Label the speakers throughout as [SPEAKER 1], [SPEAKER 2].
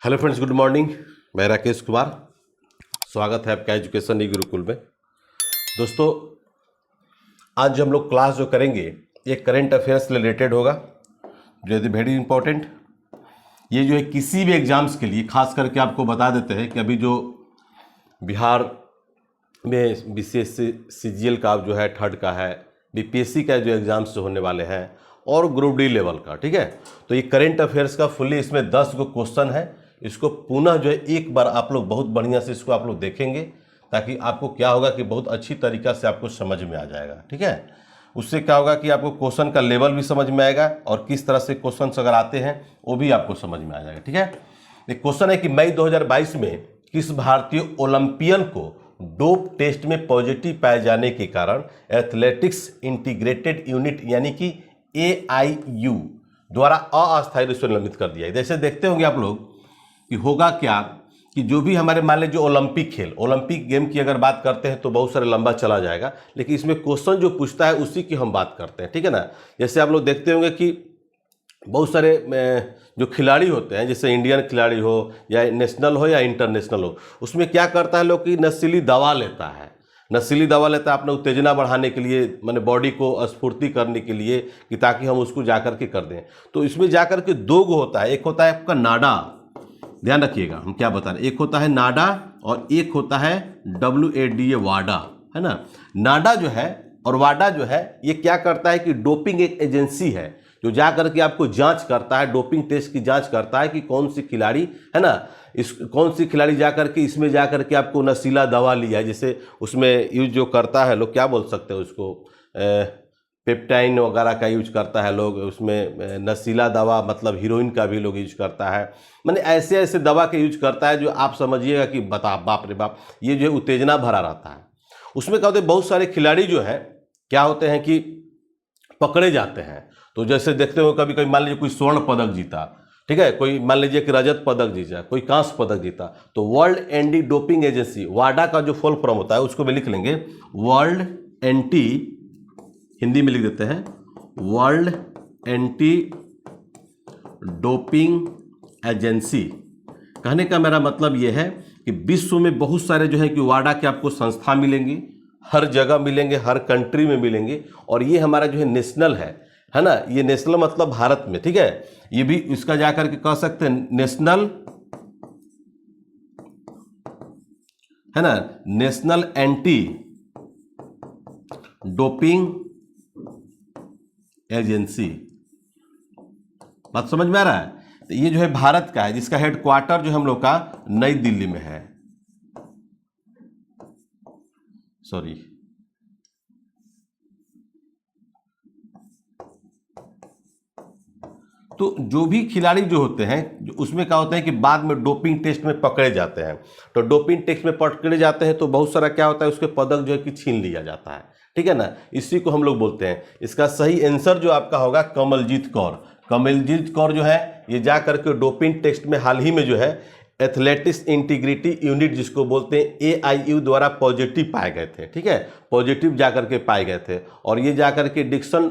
[SPEAKER 1] Hello friends, good morning. मैं राकेश कुमार, स्वागत है आपका एजुकेशन ई गुरुकुल में। दोस्तों, आज हम लोग क्लास जो करेंगे ये करंट अफेयर्स से रिलेटेड होगा, जो है वेरी इंपॉर्टेंट। ये जो है किसी भी एग्जाम्स के लिए खास करके आपको बता देते हैं कि अभी जो बिहार में बीसीएससी सीजीएल का जो है थर्ड का है, बीपीएससी का जो एग्ज़ाम्स होने वाले हैं और ग्रुप डी लेवल का, ठीक है। तो ये करंट अफेयर्स का फुल्ली इसमें 10 गो क्वेश्चन है। इसको पुनः जो है एक बार आप लोग बहुत बढ़िया से इसको आप लोग देखेंगे, ताकि आपको क्या होगा कि बहुत अच्छी तरीक़ा से आपको समझ में आ जाएगा, ठीक है। उससे क्या होगा कि आपको क्वेश्चन का लेवल भी समझ में आएगा और किस तरह से क्वेश्चन अगर आते हैं वो भी आपको समझ में आ जाएगा, ठीक है। एक क्वेश्चन है कि मई 2022 में किस भारतीय ओलंपियन को डोप टेस्ट में पॉजिटिव पाए जाने के कारण एथलेटिक्स इंटीग्रेटेड यूनिट यानी कि AIU द्वारा अस्थायी रूप से निलंबित कर दिया है। जैसे देखते होंगे आप लोग कि होगा क्या कि जो भी हमारे मान लीजिए ओलंपिक गेम की अगर बात करते हैं तो बहुत सारे लंबा चला जाएगा, लेकिन इसमें क्वेश्चन जो पूछता है उसी की हम बात करते हैं, ठीक है ना। जैसे आप लोग देखते होंगे कि बहुत सारे जो खिलाड़ी होते हैं, जैसे इंडियन खिलाड़ी हो या नेशनल हो या इंटरनेशनल हो, उसमें क्या करता है लोग कि नशीली दवा लेता है। अपने उत्तेजना बढ़ाने के लिए, माने बॉडी को स्फूर्ति करने के लिए, कि ताकि हम उसको जाकर के कर दें। तो इसमें जाकर के दो गो होता है, एक होता है आपका नाडा, ध्यान रखिएगा हम क्या बता रहे हैं, एक होता है नाडा और एक होता है WADA, वाडा, है ना। नाडा जो है और वाडा जो है ये क्या करता है कि डोपिंग एक एजेंसी है जो जा करके आपको जांच करता है, डोपिंग टेस्ट की जांच करता है कि कौन सी खिलाड़ी, है ना, कौन सी खिलाड़ी जा करके इसमें जा करके आपको नशीला दवा लिया है। जैसे उसमें यूज जो करता है लोग, क्या बोल सकते हैं उसको, पेप्टाइन वगैरह का यूज करता है लोग, उसमें नशीला दवा मतलब हीरोइन का भी लोग यूज करता है। माने ऐसे ऐसे दवा के यूज करता है जो आप समझिएगा कि बता बाप रे बाप, ये जो है उत्तेजना भरा रहता है। उसमें क्या होता है, बहुत सारे खिलाड़ी जो है क्या होते हैं कि पकड़े जाते हैं। तो जैसे देखते हो कभी कभी मान लीजिए कोई स्वर्ण पदक जीता, ठीक है, कोई मान लीजिए कि रजत पदक जीता, कोई कांस्य पदक जीता, तो वर्ल्ड एंटी डोपिंग एजेंसी, वाडा का जो फुल फॉर्म होता है उसको भी लिख लेंगे, वर्ल्ड एंटी, हिंदी में लिख देते हैं वर्ल्ड एंटी डोपिंग एजेंसी। कहने का मेरा मतलब यह है कि विश्व में बहुत सारे जो है कि वाडा के आपको संस्था मिलेंगी, हर जगह मिलेंगे, हर कंट्री में मिलेंगे। और ये हमारा जो है नेशनल है ना, ये नेशनल मतलब भारत में, ठीक है। ये भी इसका जाकर के कह सकते हैं नेशनल, है ना, नेशनल एंटी डोपिंग एजेंसी। बात समझ में आ रहा है। तो ये जो है भारत का है, जिसका हेडक्वार्टर जो हम लोग का नई दिल्ली में है, सॉरी, तो जो भी खिलाड़ी जो होते हैं उसमें क्या होता है कि बाद में डोपिंग टेस्ट में पकड़े जाते हैं। तो डोपिंग टेस्ट में पकड़े जाते हैं तो बहुत सारा क्या होता है, उसके पदक जो है कि छीन लिया जाता है, ठीक है ना। इसी को हम लोग बोलते हैं, इसका सही आंसर जो आपका होगा कमलजीत कौर। कमलजीत कौर जो है ये जा करके डोपिंग टेस्ट में हाल ही में जो है एथलेटिक्स इंटीग्रिटी यूनिट जिसको बोलते हैं AIU द्वारा पॉजिटिव पाए गए थे, ठीक है, पॉजिटिव जाकर के पाए गए थे। और ये जाकर के डिक्सन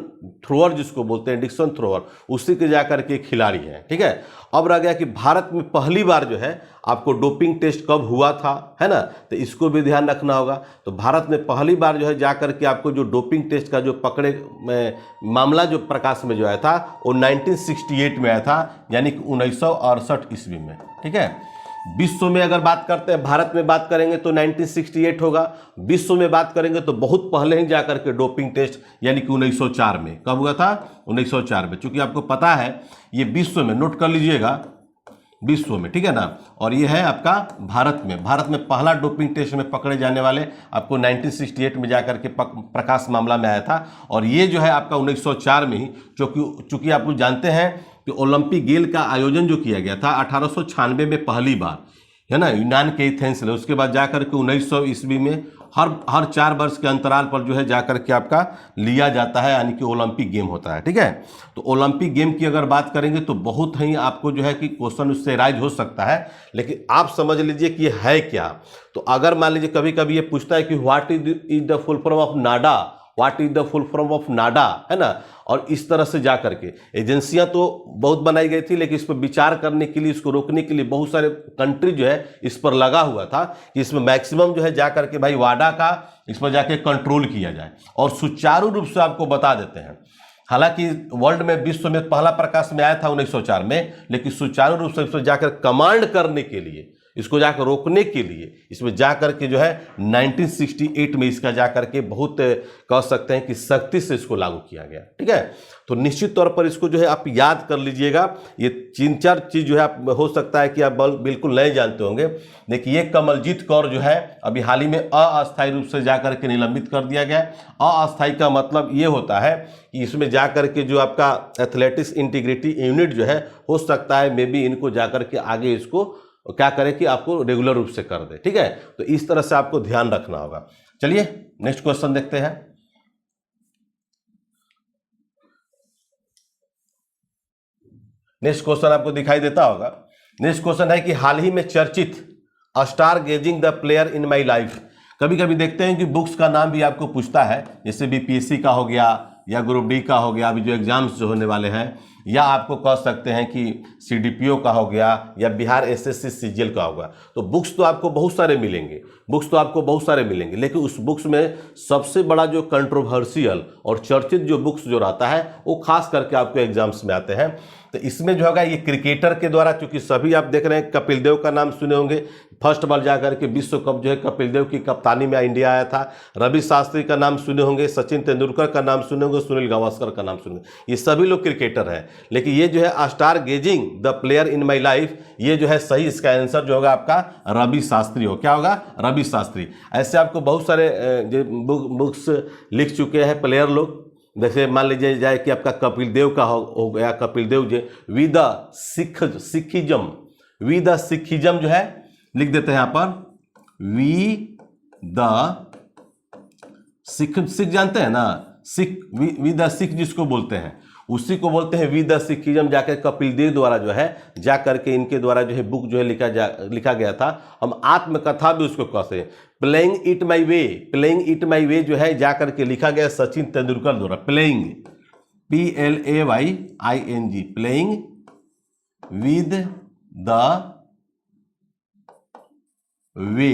[SPEAKER 1] थ्रोअर जिसको बोलते हैं, डिक्सन थ्रोअर, उसी के जाकर के खिलाड़ी हैं, ठीक है। अब रह गया कि भारत में पहली बार जो है आपको डोपिंग टेस्ट कब हुआ था, है ना, तो इसको भी ध्यान रखना होगा। तो भारत में पहली बार जो है जाकर के आपको जो डोपिंग टेस्ट का जो पकड़े मामला जो प्रकाश में जो आया था वो 1968 में आया था, यानी कि 1968 ईस्वी में, ठीक है। विश्व में अगर बात करते हैं, भारत में बात करेंगे तो 1968 होगा, विश्व में बात करेंगे तो बहुत पहले ही जाकर के डोपिंग टेस्ट यानी कि 1904 में, कब हुआ था, 1904 में। चूंकि आपको पता है ये विश्व में, नोट कर लीजिएगा, विश्व में, ठीक है ना। और ये है आपका भारत में पहला डोपिंग टेस्ट में पकड़े जाने वाले आपको 1968 में जाकर के प्रकाश मामला में आया था। और ये जो है आपका 1904 में ही, चूंकि आप लोग जानते हैं कि ओलंपिक गेल का आयोजन जो किया गया था 1896 में पहली बार, है ना, यूनान के एथेंस में। उसके बाद जाकर के 1900 ईस्वी में हर 4 वर्ष के अंतराल पर जो है जाकर के आपका लिया जाता है, यानी कि ओलंपिक गेम होता है, ठीक है। तो ओलंपिक गेम की अगर बात करेंगे तो बहुत ही आपको जो है कि क्वेश्चन उससे राइज हो सकता है, लेकिन आप समझ लीजिए कि ये है क्या। तो अगर मान लीजिए कभी कभी ये पूछता है कि what is the full form of NADA, what is the full form of NADA, है ना। और इस तरह से जा करके एजेंसियां तो बहुत बनाई गई थी, लेकिन इस पर विचार करने के लिए, इसको रोकने के लिए बहुत सारे कंट्री जो है इस पर लगा हुआ था कि इसमें मैक्सिमम जो है जा करके भाई वाडा का इस पर जाके कंट्रोल किया जाए। और सुचारू रूप से आपको बता देते हैं, हालांकि वर्ल्ड में विश्व में पहला प्रकाश में आया था 1904 में, लेकिन सुचारू रूप से इस पर जाकर कमांड करने के लिए, इसको जाकर रोकने के लिए, इसमें जाकर के जो है 1968 में इसका जाकर के बहुत कह सकते हैं कि सख्ती से इसको लागू किया गया। ठीक है, तो निश्चित तौर पर इसको जो है आप याद कर लीजिएगा। ये 3-4 चीज जो है आप हो सकता है कि आप बिल्कुल नहीं जानते होंगे। देखिए ये कमलजीत कौर जो है अभी हाल ही में अस्थायी रूप से जाकर के निलंबित कर दिया गया। अस्थायी का मतलब ये होता है कि इसमें जाकर के जो आपका एथलेटिक्स इंटीग्रिटी यूनिट जो है, हो सकता है मे बी इनको जाकर के आगे इसको क्या करें कि आपको रेगुलर रूप से कर दे। ठीक है, तो इस तरह से आपको ध्यान रखना होगा। चलिए नेक्स्ट क्वेश्चन देखते हैं। नेक्स्ट क्वेश्चन आपको दिखाई देता होगा। नेक्स्ट क्वेश्चन है कि हाल ही में चर्चित star gazing the player in my life. कभी कभी देखते हैं कि बुक्स का नाम भी आपको पूछता है, जैसे बीपीएससी का हो गया या ग्रुप डी का हो गया, अभी जो एग्जाम्स जो होने वाले हैं, या आपको कह सकते हैं कि सीडीपीओ का हो गया या बिहार एसएससी सीजीएल का होगा। तो बुक्स तो आपको बहुत सारे मिलेंगे, लेकिन उस बुक्स में सबसे बड़ा जो कंट्रोवर्शियल और चर्चित जो बुक्स जो रहता है वो खास करके आपको एग्जाम्स में आते हैं। तो इसमें जो होगा ये क्रिकेटर के द्वारा, क्योंकि सभी आप देख रहे हैं, कपिल देव का नाम सुने होंगे, फर्स्ट बार जाकर के विश्व कप जो है कपिल देव की कप्तानी में इंडिया आया था। रवि शास्त्री का नाम सुने होंगे, सचिन तेंदुलकर का नाम सुने होंगे, सुनील गावस्कर का नाम सुने, ये सभी लोग क्रिकेटर हैं। लेकिन ये जो है star gazing the player in my life, ये जो है सही, इसका आंसर जो होगा आपका रवि शास्त्री हो। क्या होगा? रवि शास्त्री। ऐसे आपको बहुत सारे बुक्स लिख चुके हैं प्लेयर लोग, जैसे मान लीजिए जाए कि आपका कपिल देव का हो गया, कपिल देव जो वी द सिखिज्म जो है लिख देते हैं यहाँ पर, वी द सिख जानते हैं ना, सिख, वी द सिख जिसको बोलते हैं उसी को बोलते हैं वी द सिखिज्म। जाकर कपिल देव द्वारा जो है जाकर के इनके द्वारा जो है बुक जो है लिखा गया था। हम आत्मकथा भी उसको कहते हैं। प्लेइंग इट माई वे जो है जाकर के लिखा गया सचिन तेंदुलकर द्वारा। Playing PLAYING, playing with the way,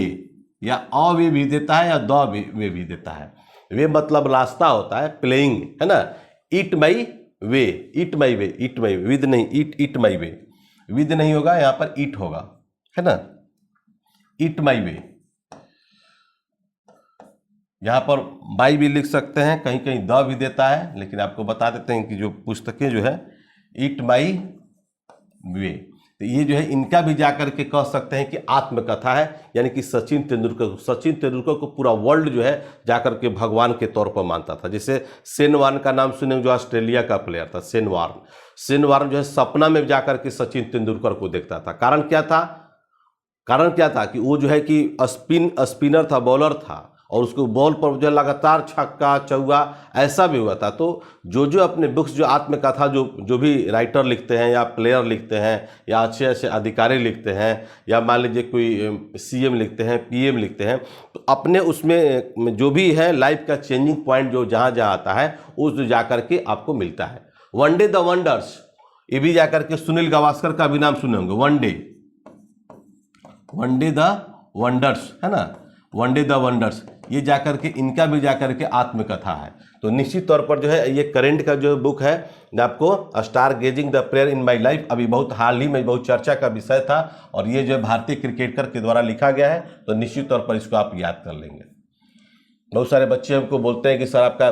[SPEAKER 1] या अवे भी देता है या द वे भी देता है। वे मतलब रास्ता होता है, प्लेइंग है ना। इट माई वे, विद नहीं, इट माई वे, विद नहीं होगा यहां पर, इट होगा, है ना। इट माई वे, यहां पर बाई भी लिख सकते हैं, कहीं कहीं द भी देता है, लेकिन आपको बता देते हैं कि जो पुस्तकें जो है इट माई वे, तो ये जो है इनका भी जाकर के कह सकते हैं कि आत्मकथा है। यानी कि सचिन तेंदुलकर को पूरा वर्ल्ड जो है जाकर के भगवान के तौर पर मानता था। जैसे शेन वॉर्न का नाम सुने, जो ऑस्ट्रेलिया का प्लेयर था, शेन वॉर्न जो है सपना में जाकर के सचिन तेंदुलकर को देखता था। कारण क्या था कि वो जो है कि स्पिनर था, बॉलर था, और उसको बॉल पर जो लगातार छक्का चौका ऐसा भी हुआ था। तो जो अपने बुक्स जो आत्मकथा जो भी राइटर लिखते हैं या प्लेयर लिखते हैं या अच्छे अधिकारी लिखते हैं या मान लीजिए कोई CM लिखते हैं, PM लिखते हैं, तो अपने उसमें जो भी है लाइफ का चेंजिंग पॉइंट जो जहाँ आता है उस जाकर के आपको मिलता है। वनडे द वंडर्स, ये भी जाकर के सुनील गावस्कर का भी नाम सुने होंगे। वनडे द वंडर्स है ना, वनडे द वंडर्स, ये जाकर के इनका भी जाकर के आत्मकथा है। तो निश्चित तौर पर जो है ये करेंट का जो बुक है आपको star gazing the player in my life, अभी बहुत हाल ही में बहुत चर्चा का विषय था, और ये जो है भारतीय क्रिकेटर के द्वारा लिखा गया है। तो निश्चित तौर पर इसको आप याद कर लेंगे। बहुत सारे बच्चे हमको बोलते हैं कि सर आपका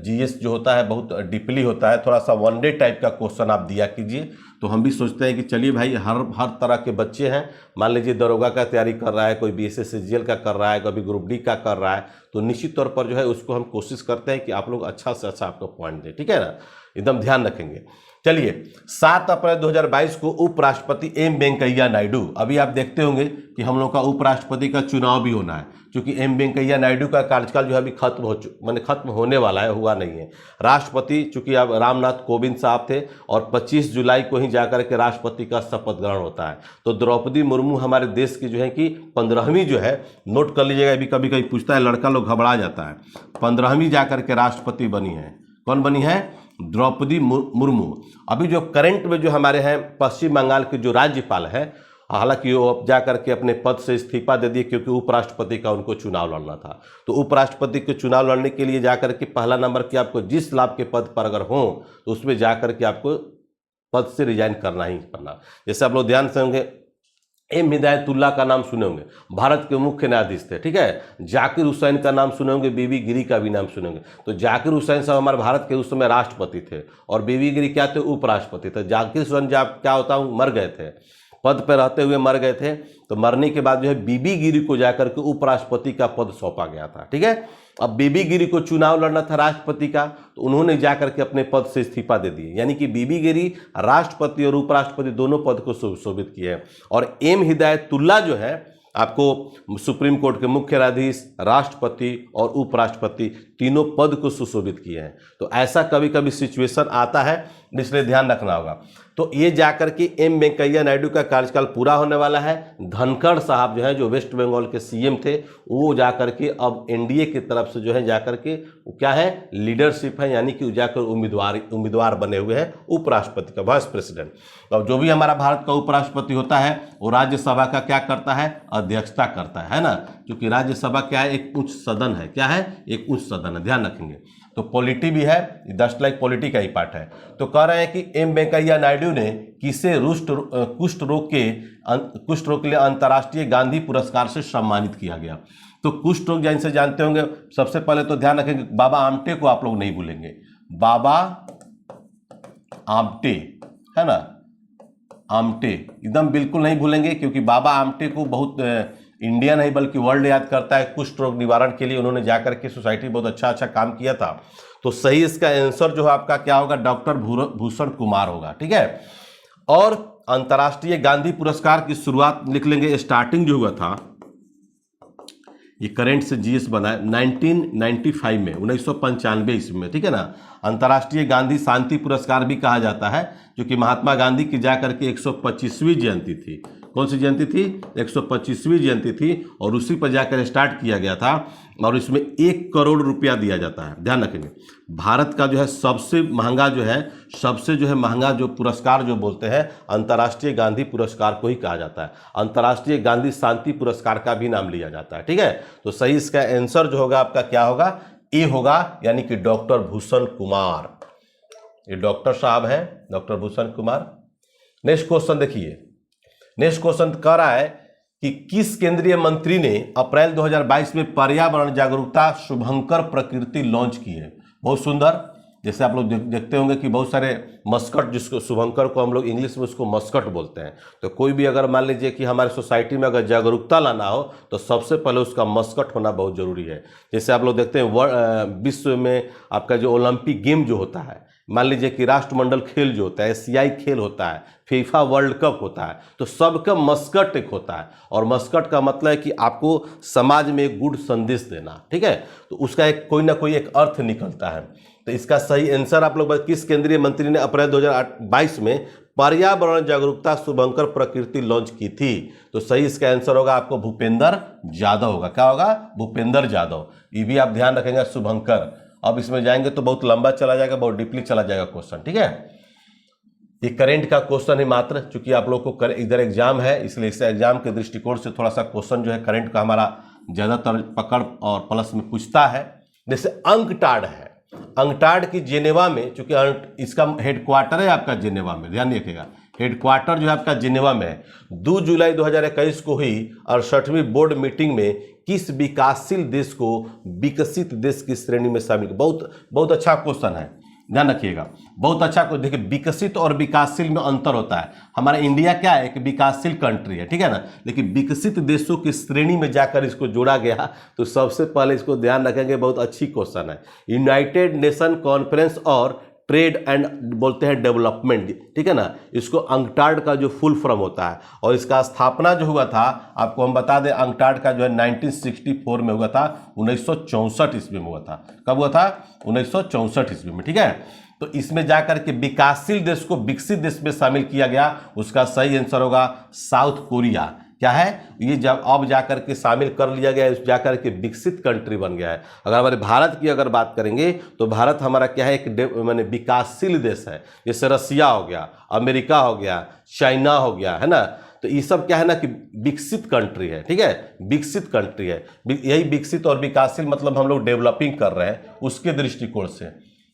[SPEAKER 1] GS जो होता है बहुत डीपली होता है, थोड़ा सा वनडे टाइप का क्वेश्चन आप दिया कीजिए। तो हम भी सोचते हैं कि चलिए भाई हर तरह के बच्चे हैं, मान लीजिए दरोगा का तैयारी कर रहा है, कोई BSS CGL का कर रहा है, कभी ग्रुप D का कर रहा है, तो निश्चित तौर पर जो है उसको हम कोशिश करते हैं कि आप लोग अच्छा से अच्छा आपको पॉइंट दें। ठीक है ना, एकदम ध्यान रखेंगे। चलिए 7 अप्रैल 2022 को उपराष्ट्रपति एम वेंकैया नायडू, अभी आप देखते होंगे कि हम लोग का उपराष्ट्रपति का चुनाव भी होना है, क्योंकि एम वेंकैया नायडू का कार्यकाल जो है अभी खत्म होने वाला है, हुआ नहीं है। राष्ट्रपति चूंकि अब रामनाथ कोविंद साहब थे और 25 जुलाई को ही जाकर के राष्ट्रपति का शपथ ग्रहण होता है। तो द्रौपदी मुर्मू हमारे देश की जो है कि 15वीं जो है, नोट कर लीजिएगा, अभी कभी कभी पूछता है लड़का लोग घबरा जाता है, 15वीं जाकर के राष्ट्रपति बनी है। कौन बनी है? द्रौपदी मुर्मू। अभी जो करंट में जो हमारे हैं पश्चिम बंगाल के जो राज्यपाल है, हालांकि वो अब जाकर के अपने पद से इस्तीफा दे दिए, क्योंकि उपराष्ट्रपति का उनको चुनाव लड़ना था। तो उपराष्ट्रपति के चुनाव लड़ने के लिए जाकर के पहला नंबर कि आपको जिस लाभ के पद पर अगर हो तो उसमें जाकर के आपको पद से रिजाइन करना ही करना। जैसे आप लोग ध्यान से होंगे, एम हिदायतुल्लाह का नाम सुने होंगे, भारत के मुख्य न्यायाधीश थे, ठीक है। जाकिर हुसैन का नाम सुने होंगे, बीबी गिरी का भी नाम सुने होंगे। तो जाकिर हुसैन साहब हमारे भारत के उस समय राष्ट्रपति थे और बीबी गिरी क्या थे? उपराष्ट्रपति थे। जाकिर हुसैन जब क्या होता हूँ मर गए थे, पद पर रहते हुए मर गए थे। तो मरने के बाद जो है बीबी गिरी को जाकर के उपराष्ट्रपति का पद सौंपा गया था, ठीक है। अब बीबी गिरी को चुनाव लड़ना था राष्ट्रपति का, तो उन्होंने जाकर के अपने पद से इस्तीफा दे दिए, यानी कि बीबी गिरी राष्ट्रपति और उपराष्ट्रपति दोनों पद को सुशोभित किए हैं। और एम हिदायतुल्लाह जो है आपको सुप्रीम कोर्ट के मुख्य न्यायाधीश, राष्ट्रपति और उपराष्ट्रपति तीनों पद को सुशोभित किए हैं। तो ऐसा कभी कभी सिचुएशन आता है, इसलिए ध्यान रखना होगा। तो ये जाकर के एम वेंकैया नायडू का कार्यकाल पूरा होने वाला है। धनखड़ साहब जो है, जो वेस्ट बंगाल के सीएम थे, वो जाकर के अब एनडीए की तरफ से जो है जाकर के वो क्या है, लीडरशिप है, यानी कि जाकर उम्मीदवार बने हुए हैं उपराष्ट्रपति का, वाइस प्रेसिडेंट। अब जो भी हमारा भारत का उपराष्ट्रपति होता है वो राज्यसभा का क्या करता है? अध्यक्षता करता है ना, क्योंकि राज्यसभा क्या है? एक उच्च सदन है। क्या है? एक उच्च सदन है, ध्यान रखेंगे। तो पॉलिटी भी है, जस्ट लाइक पॉलिटी का ही पार्ट है। तो कह रहे हैं कि एम वेंकैया नायडू ने किसे कुष्ठ रोग के लिए अंतर्राष्ट्रीय गांधी पुरस्कार से सम्मानित किया गया। तो कुष्ठ रोग जैसे जानते होंगे, सबसे पहले तो ध्यान रखेंगे बाबा आमटे को आप लोग नहीं भूलेंगे, बाबा आमटे, है ना, आमटे एकदम बिल्कुल नहीं भूलेंगे, क्योंकि बाबा आमटे को बहुत इंडिया नहीं बल्कि वर्ल्ड याद करता है। कुष्ठ रोग निवारण के लिए उन्होंने जाकर के सोसाइटी बहुत अच्छा काम किया था। तो सही इसका आंसर जो है आपका क्या होगा? डॉक्टर भूषण कुमार होगा, ठीक है। और अंतर्राष्ट्रीय गांधी पुरस्कार की शुरुआत लिख लेंगे, स्टार्टिंग जो हुआ था, ये करंट से जीएस बना है 1995 में, 1995 ईस्वी में, ठीक है ना। अंतर्राष्ट्रीय गांधी शांति पुरस्कार भी कहा जाता है, जो कि महात्मा गांधी की जाकर के 125वीं जयंती थी। कौन सी जयंती थी? 125वीं जयंती थी, और उसी पर जाकर स्टार्ट किया गया था। और इसमें 1 करोड़ रुपया दिया जाता है, ध्यान रखेंगे। भारत का जो है सबसे महंगा जो पुरस्कार जो बोलते हैं, अंतर्राष्ट्रीय गांधी पुरस्कार को ही कहा जाता है। अंतर्राष्ट्रीय गांधी शांति पुरस्कार का भी नाम लिया जाता है, ठीक है। तो सही इसका आंसर जो होगा आपका क्या होगा? ए होगा, यानी कि डॉक्टर भूषण कुमार। ये डॉक्टर साहब हैं, doctor Bhushan Kumar. Next question देखिए, नेक्स्ट क्वेश्चन कह रहा है कि किस केंद्रीय मंत्री ने अप्रैल 2022 में पर्यावरण जागरूकता शुभंकर प्रकृति लॉन्च की है? बहुत सुंदर। जैसे आप लोग देखते होंगे कि बहुत सारे मस्कट, जिसको शुभंकर को हम लोग इंग्लिश में उसको मस्कट बोलते हैं। तो कोई भी अगर मान लीजिए कि हमारे सोसाइटी में अगर जागरूकता लाना हो तो सबसे पहले उसका मस्कट होना बहुत जरूरी है। जैसे आप लोग देखते हैं विश्व में आपका जो ओलंपिक गेम जो होता है, मान लीजिए कि राष्ट्रमंडल खेल जो होता है, एशियाई खेल होता है, फीफा वर्ल्ड कप होता है, तो सबका मस्कट एक होता है। और मस्कट का मतलब है कि आपको समाज में एक गुड संदेश देना, ठीक है। तो उसका एक कोई ना कोई एक अर्थ निकलता है। तो इसका सही आंसर आप लोग, किस केंद्रीय मंत्री ने अप्रैल 2022 में पर्यावरण जागरूकता शुभंकर प्रकृति लॉन्च की थी? तो सही इसका आंसर होगा आपको भूपेंद्र यादव होगा। क्या होगा? भूपेंद्र यादव। ये भी आप ध्यान रखेंगे, शुभंकर। अब इसमें जाएंगे तो बहुत लंबा चला जाएगा, बहुत डीपली चला जाएगा क्वेश्चन, ठीक है। ये करंट का क्वेश्चन है मात्र, चूंकि आप लोग को इधर एग्जाम है, इसलिए इस एग्जाम के दृष्टिकोण से थोड़ा सा क्वेश्चन जो है करंट का हमारा ज्यादातर पकड़ और प्लस में पूछता है। जैसे अंकटाड है, अंकटाड की जेनेवा में, चूंकि इसका हेडक्वार्टर है आपका जेनेवा में, ध्यान रखिएगा, हेडक्वार्टर जो है आपका जेनेवा में है। 2 जुलाई 2021 को हुई 68वीं बोर्ड मीटिंग में किस विकासशील देश को विकसित देश की श्रेणी में शामिल? बहुत अच्छा क्वेश्चन है, ध्यान रखिएगा, बहुत अच्छा। देखिए, विकसित और विकासशील में अंतर होता है। हमारा इंडिया क्या है? एक विकासशील कंट्री है, ठीक है ना। लेकिन विकसित देशों की श्रेणी में जाकर इसको जोड़ा गया, तो सबसे पहले इसको ध्यान रखेंगे, बहुत अच्छी क्वेश्चन है। यूनाइटेड नेशन कॉन्फ्रेंस और ट्रेड एंड बोलते हैं डेवलपमेंट, ठीक है ना। इसको अंकटाड का जो फुल फॉर्म होता है, और इसका स्थापना जो हुआ था आपको हम बता दें, अंकटाड का जो है 1964 में हुआ था, 1964 ईस्वी में हुआ था। कब हुआ था? 1964 ईस्वी में, ठीक है। तो इसमें जाकर के विकासशील देश को विकसित देश में शामिल किया गया। उसका सही आंसर होगा साउथ कोरिया। क्या है ये? जब अब जाकर के शामिल कर लिया गया, जाकर के विकसित कंट्री बन गया है। अगर हमारे भारत की अगर बात करेंगे तो भारत हमारा क्या है? एक माने विकासशील देश है। जैसे रसिया हो गया, अमेरिका हो गया, चाइना हो गया, है ना। तो ये सब क्या है ना कि विकसित कंट्री है, ठीक है, विकसित कंट्री है। यही विकसित और विकासशील मतलब हम लोग डेवलपिंग कर रहे हैं उसके दृष्टिकोण से।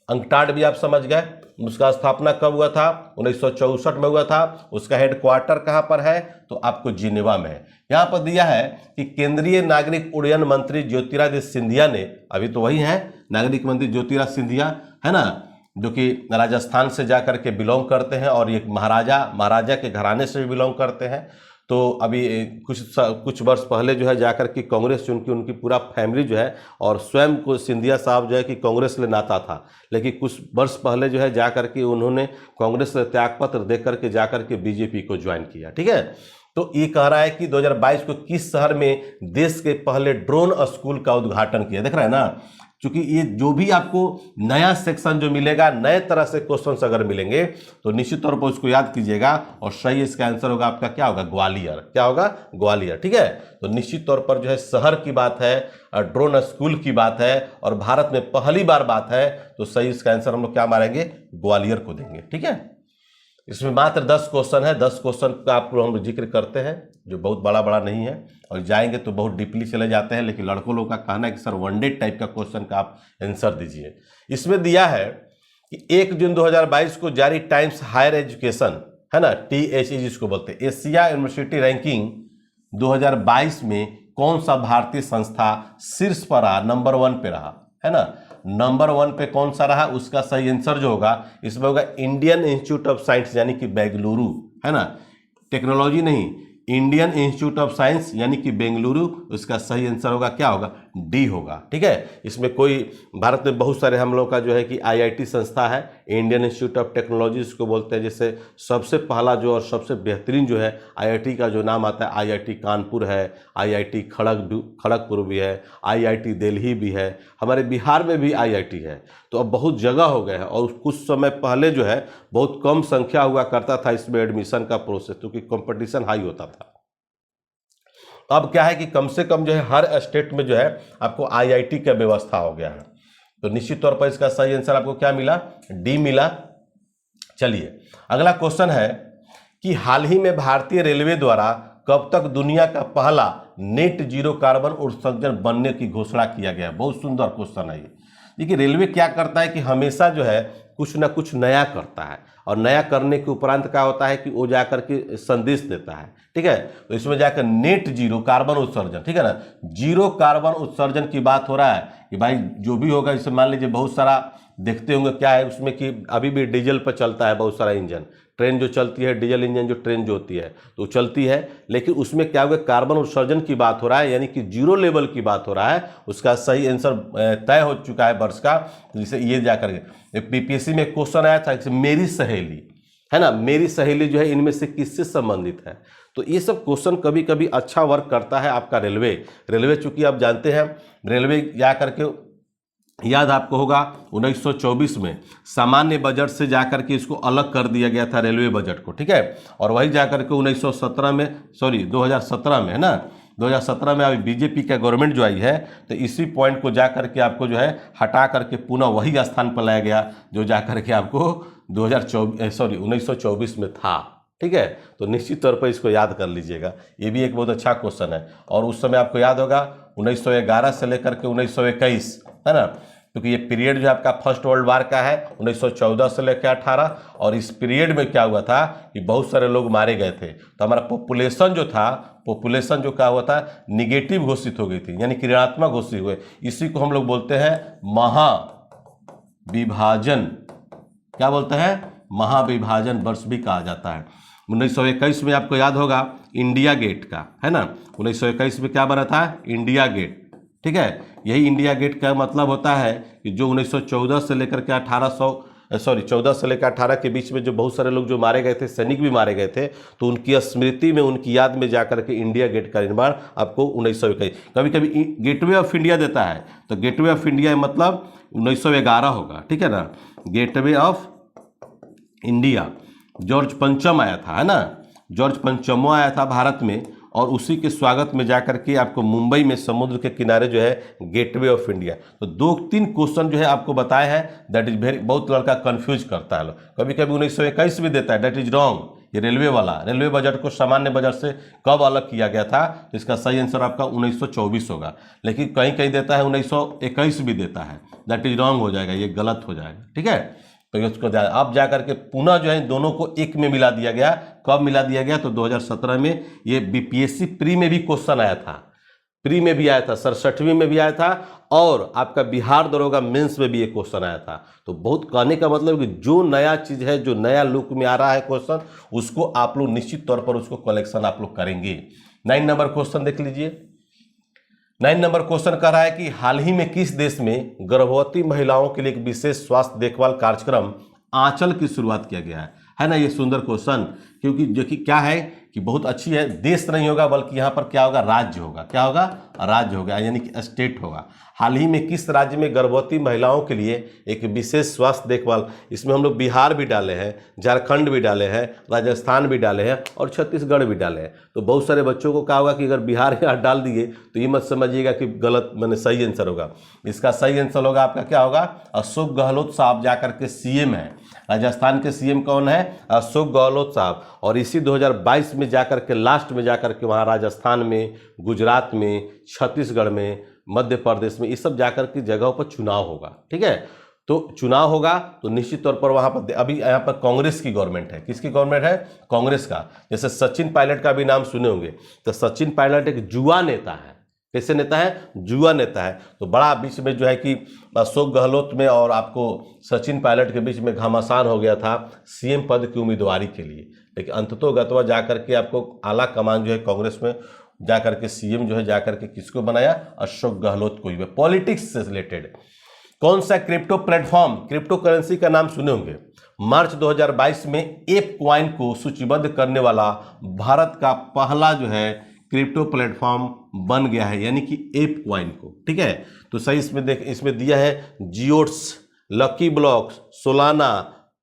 [SPEAKER 1] अंकटाड भी आप समझ गए। उसका स्थापना कब हुआ था? 1964 में हुआ था। उसका हेडक्वार्टर कहाँ पर है? तो आपको जिनेवा में है। यहाँ पर दिया है कि केंद्रीय नागरिक उड्डयन मंत्री ज्योतिरादित्य सिंधिया ने, अभी तो वही है नागरिक मंत्री ज्योतिरादित्य सिंधिया, है ना, जो कि राजस्थान से जाकर के बिलोंग करते हैं और एक महाराजा के घराने से भी बिलोंग करते हैं। तो अभी कुछ वर्ष पहले जो है जाकर के कांग्रेस उनकी पूरा फैमिली जो है, और स्वयं को सिंधिया साहब जो है कि कांग्रेस ले नाता था, लेकिन कुछ वर्ष पहले जो है जाकर के उन्होंने कांग्रेस से त्यागपत्र देकर के जाकर के बीजेपी को ज्वाइन किया, ठीक है। तो ये कह रहा है कि 2022 को किस शहर में देश के पहले ड्रोन स्कूल का उद्घाटन किया। देख रहे हैं ना, क्योंकि ये जो भी आपको नया सेक्शन जो मिलेगा, नए तरह से क्वेश्चंस अगर मिलेंगे तो निश्चित तौर पर उसको याद कीजिएगा। और सही इसका आंसर होगा आपका क्या होगा? ग्वालियर। क्या होगा? ग्वालियर, ठीक है। तो निश्चित तौर पर जो है शहर की बात है, ड्रोन स्कूल की बात है, और भारत में पहली बार बात है, तो सही इसका आंसर हम लोग क्या मारेंगे? ग्वालियर को देंगे, ठीक है। इसमें मात्र 10 क्वेश्चन है। 10 क्वेश्चन का आपको हम जिक्र करते हैं, जो बहुत बड़ा नहीं है, और जाएंगे तो बहुत डीपली चले जाते हैं। लेकिन लड़कों लोग का कहना है कि सर वनडे टाइप का क्वेश्चन का आप आंसर दीजिए। इसमें दिया है कि 1 जून 2022 को जारी टाइम्स हायर एजुकेशन, है ना, THE जिसको बोलते हैं, एशिया यूनिवर्सिटी रैंकिंग 2022 में कौन सा भारतीय संस्था शीर्ष पर रहा, नंबर 1 पे रहा, है ना। नंबर 1 पे कौन सा रहा? उसका सही आंसर जो होगा इसमें होगा इंडियन इंस्टीट्यूट ऑफ साइंस, यानी कि बेंगलुरु, है ना, टेक्नोलॉजी नहीं, इंडियन इंस्टीट्यूट ऑफ साइंस यानी कि बेंगलुरु। उसका सही आंसर होगा क्या होगा? डी होगा, ठीक है। इसमें कोई भारत में बहुत सारे हम लोग का जो है कि IIT संस्था है, इंडियन इंस्टीट्यूट ऑफ टेक्नोलॉजी इसको बोलते हैं। जैसे सबसे पहला जो और सबसे बेहतरीन जो है IIT का जो नाम आता है, IIT कानपुर है, IIT खड़गपुर भी है, IIT दिल्ली भी है, हमारे बिहार में भी IIT है। तो अब बहुत जगह हो गए हैं, और कुछ समय पहले जो है बहुत कम संख्या हुआ करता था इसमें एडमिशन का प्रोसेस, क्योंकि कंपटीशन हाई होता था। अब क्या है कि कम से कम जो है हर स्टेट में जो है आपको IIT का व्यवस्था हो गया है। तो निश्चित तौर पर इसका सही आंसर आपको क्या मिला? डी मिला। चलिए अगला क्वेश्चन है कि हाल ही में भारतीय रेलवे द्वारा कब तक दुनिया का पहला नेट जीरो कार्बन उत्सर्जन बनने की घोषणा किया गया? बहुत सुंदर क्वेश्चन है ये। देखिए रेलवे क्या करता है कि हमेशा जो है कुछ ना कुछ नया करता है, और नया करने के उपरांत क्या होता है कि वो जाकर के संदेश देता है, ठीक है। तो इसमें जाकर नेट जीरो कार्बन उत्सर्जन, ठीक है ना, जीरो कार्बन उत्सर्जन की बात हो रहा है कि भाई जो भी होगा, इसे मान लीजिए बहुत सारा देखते होंगे क्या है उसमें कि अभी भी डीजल पर चलता है बहुत सारा इंजन, ट्रेन जो चलती है डीजल इंजन जो ट्रेन जो होती है तो चलती है, लेकिन उसमें क्या होगा? कार्बन उत्सर्जन की बात हो रहा है, यानी कि जीरो लेवल की बात हो रहा है। उसका सही आंसर तय हो चुका है वर्ष का। जिसे ये जाकर के PPSC में क्वेश्चन आया था, मेरी सहेली, है ना, मेरी सहेली जो है इनमें से किससे संबंधित है? तो ये सब क्वेश्चन कभी कभी अच्छा वर्क करता है आपका रेलवे चूंकि आप जानते हैं रेलवे जा करके याद आपको होगा 1924 में सामान्य बजट से जाकर के इसको अलग कर दिया गया था रेलवे बजट को, ठीक है। और वही जाकर के 2017 में है ना, 2017 में अभी बीजेपी का गवर्नमेंट जो आई है, तो इसी पॉइंट को जाकर के आपको जो है हटा करके पुनः वही स्थान पर लाया गया जो जाकर के आपको 1924 में था, ठीक है। तो निश्चित तौर पर इसको याद कर लीजिएगा, ये भी एक बहुत अच्छा क्वेश्चन है। और उस समय आपको याद होगा 1911 से लेकर के 1921, है ना, क्योंकि ये पीरियड जो है आपका फर्स्ट वर्ल्ड वार का है 1914 से लेकर 18, और इस पीरियड में क्या हुआ था कि बहुत सारे लोग मारे गए थे। तो हमारा पॉपुलेशन जो क्या हुआ था, निगेटिव घोषित हो गई थी, यानी कि ऋणात्मक घोषित हुए। इसी को हम लोग बोलते हैं महाविभाजन। क्या बोलते हैं? महाविभाजन वर्ष भी कहा जाता है। 1921 में आपको याद होगा इंडिया गेट का, है ना, 1921 में क्या बना था? इंडिया गेट, ठीक है। यही इंडिया गेट का मतलब होता है कि जो 1914 से लेकर के सॉरी 14 से लेकर 18 के बीच में जो बहुत सारे लोग जो मारे गए थे, सैनिक भी मारे गए थे, तो उनकी स्मृति में, उनकी याद में जाकर के इंडिया गेट का निर्माण आपको 1921, कभी कभी गेटवे ऑफ इंडिया देता है, तो गेटवे ऑफ इंडिया मतलब 1911 होगा, ठीक है ना। गेटवे ऑफ इंडिया जॉर्ज पंचम आया था, है ना, जॉर्ज पंचमो आया था भारत में, और उसी के स्वागत में जाकर के आपको मुंबई में समुद्र के किनारे जो है गेटवे ऑफ इंडिया। तो 2-3 क्वेश्चन जो है आपको बताए हैं, दैट इज वेरी, बहुत लड़का कंफ्यूज करता है, कभी कभी 1921 भी देता है, दैट इज रॉन्ग। ये रेलवे वाला, रेलवे बजट को सामान्य बजट से कब अलग किया गया था, तो इसका सही आंसर आपका 1924 होगा, लेकिन कहीं कहीं देता है 1921 भी देता है, दैट इज रॉन्ग हो जाएगा, ये गलत हो जाएगा, ठीक है। तो इसको अब जा करके पुनः जो है दोनों को एक में मिला दिया गया। कब मिला दिया गया, तो 2017 में ये बीपीएससी प्री में भी क्वेश्चन आया था, प्री में भी आया था, 67वीं में भी आया था, और आपका बिहार दरोगा मेंस में भी ये क्वेश्चन आया था। तो बहुत कहने का मतलब कि जो नया चीज है, जो नया लुक में आ रहा है क्वेश्चन, उसको आप लोग निश्चित तौर पर उसको कलेक्शन आप लोग करेंगे। 9 नंबर क्वेश्चन देख लीजिए। 9 नंबर क्वेश्चन कह रहा है कि हाल ही में किस देश में गर्भवती महिलाओं के लिए एक विशेष स्वास्थ्य देखभाल कार्यक्रम आंचल की शुरुआत किया गया है ना। ये सुंदर क्वेश्चन, क्योंकि जो कि क्या है कि बहुत अच्छी है, देश नहीं होगा बल्कि यहाँ पर क्या होगा, राज्य होगा, क्या होगा, राज्य होगा, यानी कि स्टेट होगा। हाल ही में किस राज्य में गर्भवती महिलाओं के लिए एक विशेष स्वास्थ्य देखभाल, इसमें हम लोग बिहार भी डाले हैं, झारखंड भी डाले हैं, राजस्थान भी डाले हैं और छत्तीसगढ़ भी डाले हैं। तो बहुत सारे बच्चों को क्या होगा कि अगर बिहार यहाँ डाल दिए तो ये मत समझिएगा कि गलत, मैंने सही आंसर होगा। इसका सही आंसर होगा आपका क्या होगा, अशोक गहलोत साहब जाकर के सीएम है। राजस्थान के सीएम कौन है, अशोक गहलोत साहब। और इसी 2022 में जाकर के लास्ट में जाकर के वहाँ राजस्थान में, गुजरात में, छत्तीसगढ़ में, मध्य प्रदेश में, इस सब जाकर की जगहों पर चुनाव होगा, ठीक है। तो चुनाव होगा तो निश्चित तौर पर वहाँ पर, अभी यहाँ पर कांग्रेस की गवर्नमेंट है। किसकी गवर्नमेंट है, कांग्रेस का। जैसे सचिन पायलट का भी नाम सुने होंगे, तो सचिन पायलट एक जुआ नेता है। कैसे नेता है, जुआ नेता है। तो बड़ा बीच में जो है कि अशोक गहलोत में और आपको सचिन पायलट के बीच में घमासान हो गया था सीएम पद की उम्मीदवारी के लिए, लेकिन अंततोगत्वा जाकर के आपको आला कमान जो है कांग्रेस में जाकर के सीएम जो है जाकर के किसको बनाया, अशोक गहलोत को ही। पॉलिटिक्स से रिलेटेड कौन सा क्रिप्टो प्लेटफॉर्म, क्रिप्टो करेंसी का नाम सुने होंगे, मार्च 2022 में एप क्वाइन को सूचीबद्ध करने वाला भारत का पहला जो है क्रिप्टो प्लेटफॉर्म बन गया है, यानी कि एप क्वाइन को, ठीक है। तो सही इसमें दिया है Giottus, Lucky Blocks, Solana,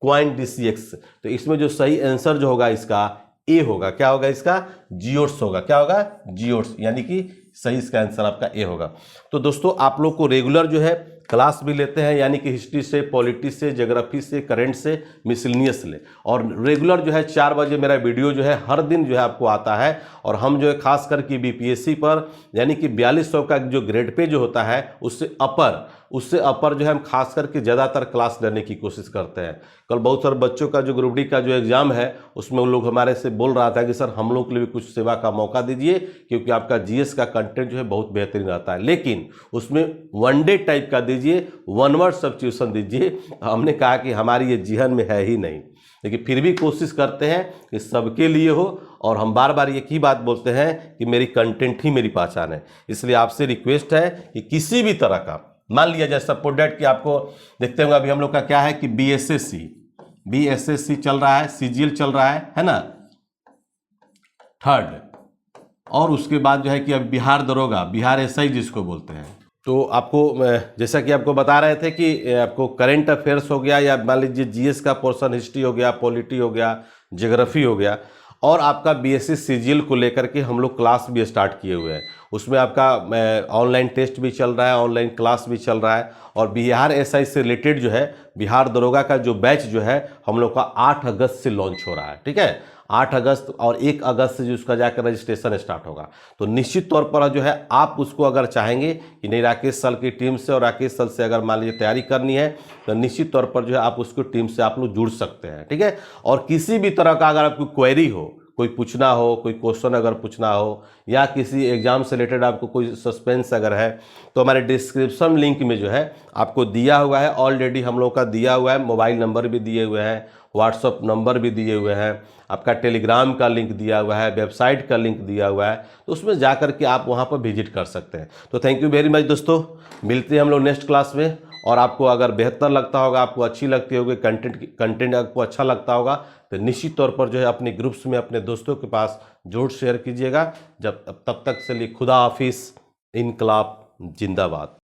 [SPEAKER 1] Coin DCX। तो इसमें जो सही आंसर जो होगा इसका ए होगा। क्या होगा इसका, जियोट्स होगा। क्या होगा, जियोट्स, यानी कि सही इसका आंसर आपका ए होगा। तो दोस्तों आप लोग को रेगुलर जो है क्लास भी लेते हैं, यानी कि हिस्ट्री से, पॉलिटिक्स से, ज्योग्राफी से, करंट से, मिसलिनियस ले, और रेगुलर जो है 4 बजे मेरा वीडियो जो है हर दिन जो है आपको आता है। और हम जो है खास करके बीपीएससी पर, यानी कि 4200 का जो ग्रेड पे जो होता है उससे अपर जो है हम खास करके ज़्यादातर क्लास लेने की कोशिश करते हैं। कल बहुत सारे बच्चों का जो ग्रुप डी का जो एग्ज़ाम है उसमें उन लोग हमारे से बोल रहा था कि सर हम लोग के लिए भी कुछ सेवा का मौका दीजिए, क्योंकि आपका जीएस का कंटेंट जो है बहुत बेहतरीन रहता है, लेकिन उसमें वनडे टाइप का दीजिए, 1 वर्ड सब्स्टिट्यूशन दीजिए। हमने कहा कि हमारी ये जीवन में है ही नहीं, लेकिन फिर भी कोशिश करते हैं कि सबके लिए हो। और हम बार बार एक ही बात बोलते हैं कि मेरी कंटेंट ही मेरी पहचान है। इसलिए आपसे रिक्वेस्ट है कि किसी भी तरह का, मान लिया जाए सपोज डेट कि आपको देखते होंगे अभी हम लोग का क्या है कि बीएसएससी चल रहा है, सीजीएल चल रहा है ना, 3rd, और उसके बाद जो है कि अब बिहार दरोगा, बिहार एसआई जिसको बोलते हैं। तो आपको जैसा कि आपको बता रहे थे कि आपको करंट अफेयर्स हो गया, या मान लीजिए जीएस का पोर्शन, हिस्ट्री हो गया, पॉलिटी हो गया, ज्योग्राफी हो गया, और आपका बीएससी सीजीएल को लेकर के हम लोग क्लास भी स्टार्ट किए हुए हैं। उसमें आपका ऑनलाइन टेस्ट भी चल रहा है, ऑनलाइन क्लास भी चल रहा है। और बिहार एसआई से रिलेटेड जो है बिहार दरोगा का जो बैच जो है हम लोग का 8 अगस्त से लॉन्च हो रहा है, ठीक है। 8 अगस्त और 1 अगस्त से जो उसका जाकर रजिस्ट्रेशन स्टार्ट होगा। तो निश्चित तौर पर जो है आप उसको अगर चाहेंगे कि नहीं राकेश सर की टीम से और राकेश सर से अगर मान लीजिए तैयारी करनी है, तो निश्चित तौर पर जो है आप उसको टीम से आप लोग जुड़ सकते हैं, ठीक है। और किसी भी तरह का अगर आपको क्वेरी हो, कोई पूछना हो, कोई क्वेश्चन अगर पूछना हो, या किसी एग्जाम से रिलेटेड आपको कोई सस्पेंस अगर है, तो हमारे डिस्क्रिप्शन लिंक में जो है आपको दिया हुआ है, ऑलरेडी हम लोग का दिया हुआ है, मोबाइल नंबर भी दिए हुए हैं, व्हाट्सअप नंबर भी दिए हुए हैं, आपका टेलीग्राम का लिंक दिया हुआ है, वेबसाइट का लिंक दिया हुआ है। तो उसमें जाकर के आप वहाँ पर विजिट कर सकते हैं। तो थैंक यू वेरी मच दोस्तों, मिलते हैं हम लोग नेक्स्ट क्लास में। और आपको अगर बेहतर लगता होगा, आपको अच्छी लगती होगी, कंटेंट आपको अच्छा लगता होगा, तो निश्चित तौर पर जो है अपने ग्रुप्स में अपने दोस्तों के पास जरूर शेयर कीजिएगा। तब तक के लिए खुदा हाफिज, इनकलाब जिंदाबाद।